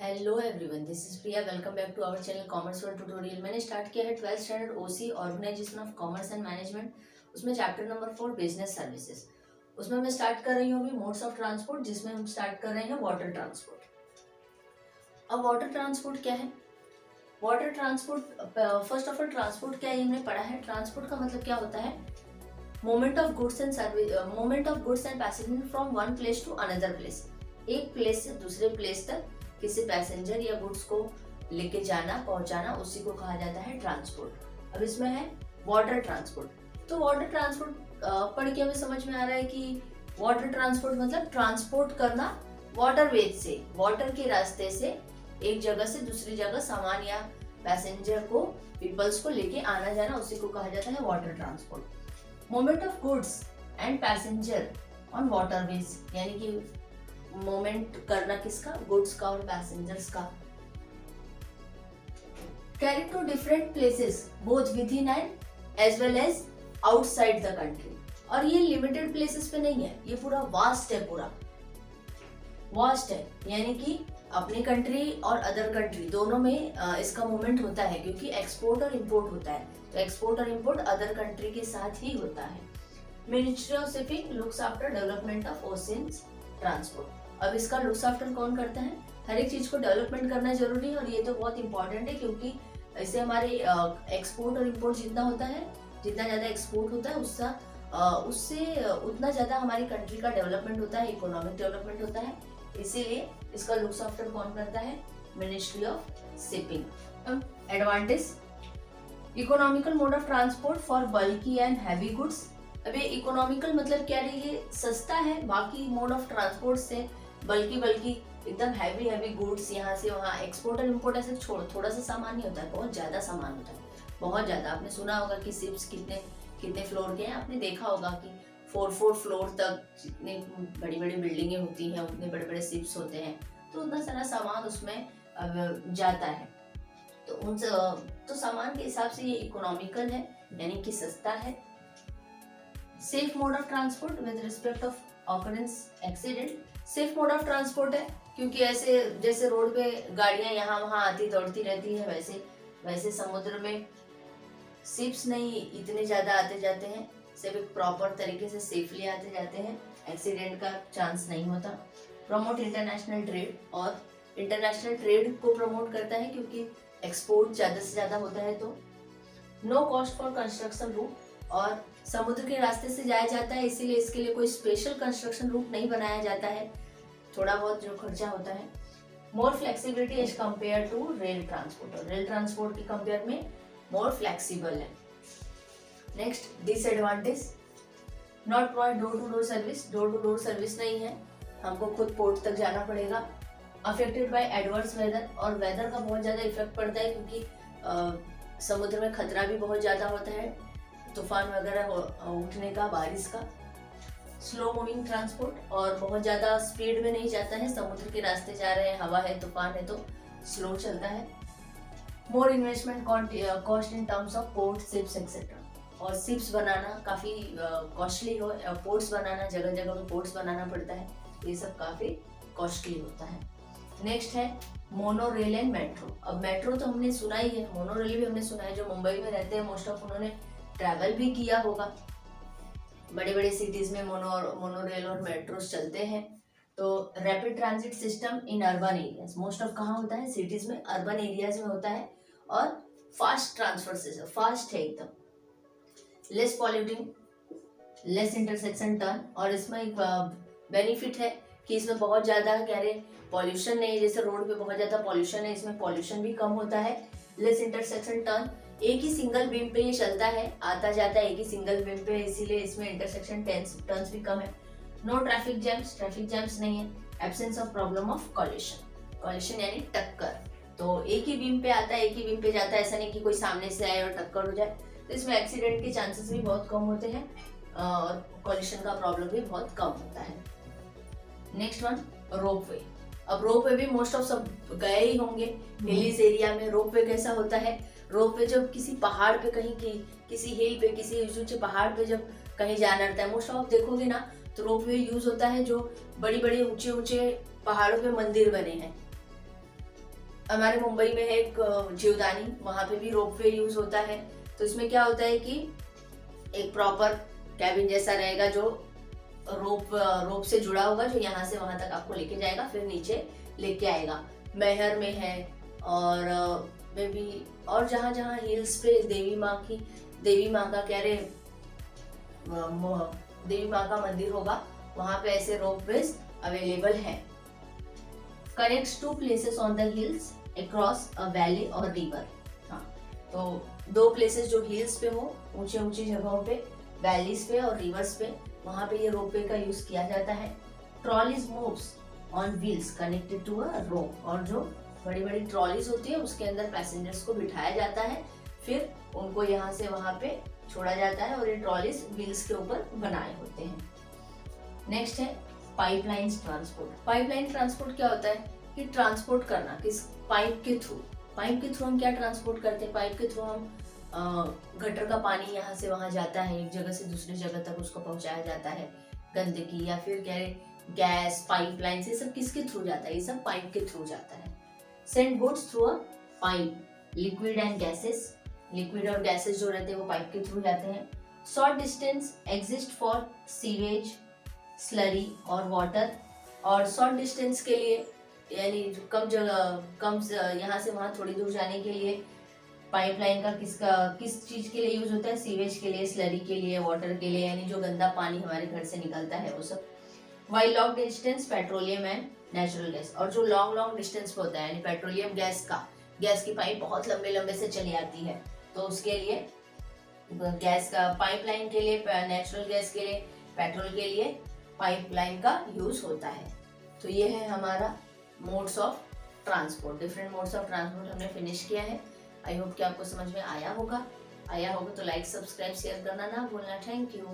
Hello everyone, this is Priya. Welcome back to our channel commerce world tutorial. मैंने start किया है 12th standard OC organisation of commerce and management. उसमें chapter number 4 business services. उसमें मैं start कर रही हूँ अभी मोड्स ऑफ ट्रांसपोर्ट, जिसमें हम स्टार्ट कर रहे हैं वाटर ट्रांसपोर्ट। अब वाटर ट्रांसपोर्ट क्या है? Water transport, first of all transport क्या है हमने पढ़ा है। ट्रांसपोर्ट का मतलब क्या होता है? Movement of goods and service, movement of goods and passenger from one place to another place. एक प्लेस से दूसरे प्लेस तक किसी पैसेंजर या गुड्स को लेके जाना, पहुंचाना, उसी को कहा जाता है ट्रांसपोर्ट। अब इसमें है वाटर ट्रांसपोर्ट। तो वाटर ट्रांसपोर्ट पढ़ के हमें समझ में आ रहा है कि वाटर ट्रांसपोर्ट मतलब ट्रांसपोर्ट करना वाटर वेज से, वाटर के रास्ते से एक जगह से दूसरी जगह सामान या पैसेंजर को, पीपल्स को लेके आना जाना, उसी को कहा जाता है water transport. Movement of goods and passenger on waterways, यानी कि मूवमेंट करना किसका? गुड्स का और पैसेंजर्स का। Carry to different places both within and as well as outside the country. और ये लिमिटेड प्लेसेस पे नहीं है, ये पूरा वास्ट है, पूरा वास्ट है, यानी कि अपनी कंट्री और अदर कंट्री दोनों में इसका मूवमेंट होता है, क्योंकि एक्सपोर्ट और इंपोर्ट होता है। तो एक्सपोर्ट और इंपोर्ट अदर कंट्री के साथ ही होता है। Ministry of shipping looks after development of ocean transport. अब इसका लुक्स आफ्टर कौन करता है? हर एक चीज को डेवलपमेंट करना जरूरी है, और ये तो बहुत इंपॉर्टेंट है, क्योंकि इससे हमारे एक्सपोर्ट और इंपोर्ट जितना होता है, जितना ज्यादा एक्सपोर्ट होता है उससे उतना ज्यादा हमारी कंट्री का डेवलपमेंट होता है, इकोनॉमिक डेवलपमेंट होता है। इसीलिए इसका लुक्स आफ्टर कौन करता है? Ministry of shipping. Advantage, economical mode of transport for bulky and heavy goods. अभी इकोनॉमिकल मतलब क्या है? ये सस्ता है बाकी मोड ऑफ ट्रांसपोर्ट से। बल्कि एकदम हैवी गुड्स यहाँ से वहाँ, एक्सपोर्ट और इम्पोर्ट ऐसे थोड़ा सा सामान नहीं होता है, बहुत ज्यादा सामान होता है, बहुत ज्यादा। आपने सुना होगा कि शिप्स कितने फ्लोर के हैं, आपने देखा होगा कि 4 फ्लोर तक जितनी बड़ी बड़ी बिल्डिंगें होती हैं उतने बड़े बड़े शिप्स होते हैं, तो उतना सारा सामान उसमें जाता है। तो सामान के हिसाब से ये इकोनॉमिकल है, यानी कि सस्ता है। Safe mode of transport with respect of occurrence accident. Safe mode of transport है, क्योंकि ऐसे जैसे रोड पे गाड़ियां यहाँ वहाँ आती दौड़ती रहती है, वैसे समुद्र में शिप्स नहीं इतने ज्यादा आते जाते हैं, सिर्फ एक प्रॉपर तरीके से सेफली आते जाते हैं, एक्सीडेंट का चांस नहीं होता। प्रमोट इंटरनेशनल ट्रेड, और इंटरनेशनल ट्रेड को प्रमोट करता है, क्योंकि एक्सपोर्ट ज्यादा से ज्यादा होता है। तो no cost for construction route, और समुद्र के रास्ते से जाया जाता है, इसीलिए इसके लिए कोई स्पेशल कंस्ट्रक्शन रूट नहीं बनाया जाता है, थोड़ा बहुत जो खर्चा होता है। More flexibility as compare to rail transport, rail transport की कंपेयर में मोर फ्लेक्सिबल है। Next disadvantage, not provide door to door service. Door to door service नहीं है, हमको खुद पोर्ट तक जाना पड़ेगा। अफेक्टेड बाय एडवर्स वेदर, और वेदर का बहुत ज्यादा इफेक्ट पड़ता है, क्योंकि समुद्र में खतरा भी बहुत ज्यादा होता है, तूफान वगैरह उठने का, बारिश का। स्लो मूविंग ट्रांसपोर्ट, और बहुत ज्यादा स्पीड में नहीं जाता है, समुद्र के रास्ते जा रहे हैं, हवा है, तूफान है, तो स्लो चलता है। More investment cost in terms of port, ships etcetera, और शिप्स बनाना काफी कॉस्टली हो, पोर्ट्स बनाना, जगह जगह पे पोर्ट्स बनाना पड़ता है, ये सब काफी कॉस्टली होता है। नेक्स्ट है मोनो रेल एंड मेट्रो। अब मेट्रो तो हमने सुना ही है, मोनो रेल भी हमने सुना है, जो मुंबई में रहते हैं मोस्ट ऑफ उन्होंने ट्रैवल भी किया होगा। बड़े बड़े सिटीज में मोनो रेल और मेट्रोस चलते हैं। तो rapid transit system in urban areas, most of कहाँ होता है? सिटीज में, अर्बन एरियाज में होता है, और फास्ट ट्रांसफर सिस्टम, फास्ट है एकदम। Less polluting, less intersection turn, और इसमें एक बेनिफिट है कि इसमें बहुत ज्यादा पॉल्यूशन नहीं है, जैसे रोड पे बहुत ज्यादा पॉल्यूशन है, इसमें पॉल्यूशन भी कम होता है। लेस इंटरसेक्शन टर्न, एक ही सिंगल बीम पे ये चलता है, आता जाता है एक ही सिंगल बीम पे, इसीलिए इसमें इंटरसेक्शन टर्न्स भी कम है। नो ट्रैफिक जैम्स नहीं है। Absence of problem of coalition यानी टक्कर, तो एक ही बीम पे आता है, एक ही बीम पे जाता है, ऐसा नहीं कि कोई सामने से आए और टक्कर हो जाए, तो इसमें एक्सीडेंट के चांसेस भी बहुत कम होते हैं, और कॉलिशन का प्रॉब्लम भी बहुत कम होता है। Next one, ropeway. अब रोपवे भी मोस्ट ऑफ सब गए ही होंगे हिलीज एरिया में। रोपवे कैसा होता है? रोपवे जब किसी पहाड़ पे, कहीं किसी हिल पे, किसी ऊंचे पहाड़ पे जब कहीं जाना रहता है, मोस्ट ऑफ देखोगे ना, तो रोपवे यूज होता है जो बड़ी बड़ी ऊंचे ऊंचे पहाड़ों पे मंदिर बने हैं, हमारे मुंबई में है एक जीवदानी, वहां पे भी रोपवे यूज होता है। तो इसमें क्या होता है कि एक प्रॉपर कैबिन जैसा रहेगा जो रोप से जुड़ा होगा, जो यहाँ से वहां तक आपको लेके जाएगा, फिर नीचे लेके आएगा। मैहर में है और में भी, और जहाँ जहाँ हिल्स पे देवी माँ का कह रहे देवी माँ का मंदिर होगा, वहां पे ऐसे रोपवेज अवेलेबल है। Connects to places on the hills across a valley और रिवर। हाँ, तो दो प्लेसेस जो हिल्स पे हो, ऊंचे ऊंची जगहों पे, वैलीज पे और रिवर्स पे, वहां पे ये रोपवे का यूज किया जाता है। Trolleys moves on wheels connected to a rope, और जो बड़ी बड़ी ट्रॉलीज होती है उसके अंदर पैसेंजर्स को बिठाया जाता है, फिर उनको यहाँ से वहां पे छोड़ा जाता है, और ये ट्रॉलीज व्हील्स के ऊपर बनाए होते हैं। नेक्स्ट है पाइपलाइन ट्रांसपोर्ट। पाइपलाइन ट्रांसपोर्ट क्या होता है कि ट्रांसपोर्ट करना किस पाइप के थ्रू। पाइप के थ्रू हम क्या ट्रांसपोर्ट करते हैं, पाइप के थ्रू हम गटर का पानी यहाँ से वहां जाता है, एक जगह से दूसरी जगह तक उसको पहुंचाया जाता है, गंदगी या फिर कह रहे गैस पाइपलाइन से, सब किसके थ्रू जाता है, ये सब पाइप के थ्रू जाता है। Send goods through a pipe, liquid and gases, liquid और गैसेस जो रहते हैं वो पाइप के थ्रू जाते हैं। Short distance exist for sewage, slurry और वाटर, और शॉर्ट डिस्टेंस के लिए यानी कम यहाँ से वहां थोड़ी दूर जाने के लिए पाइपलाइन का किस चीज के लिए यूज होता है, सीवेज के लिए, स्लरी के लिए, वाटर के लिए, यानी जो गंदा पानी हमारे घर से निकलता है वो सब। While long distance petroleum and natural gas, और जो लॉन्ग डिस्टेंस पे होता है यानी पेट्रोलियम गैस की पाइप बहुत लंबे से चली आती है, तो उसके लिए गैस का पाइपलाइन के लिए, नेचुरल गैस के लिए, पेट्रोल के लिए पाइपलाइन का यूज होता है। तो ये है हमारा modes of transport, different modes of transport हमने फिनिश किया है। आई होप कि आपको समझ में आया होगा तो लाइक, सब्सक्राइब, शेयर करना ना भूलना। Thank you.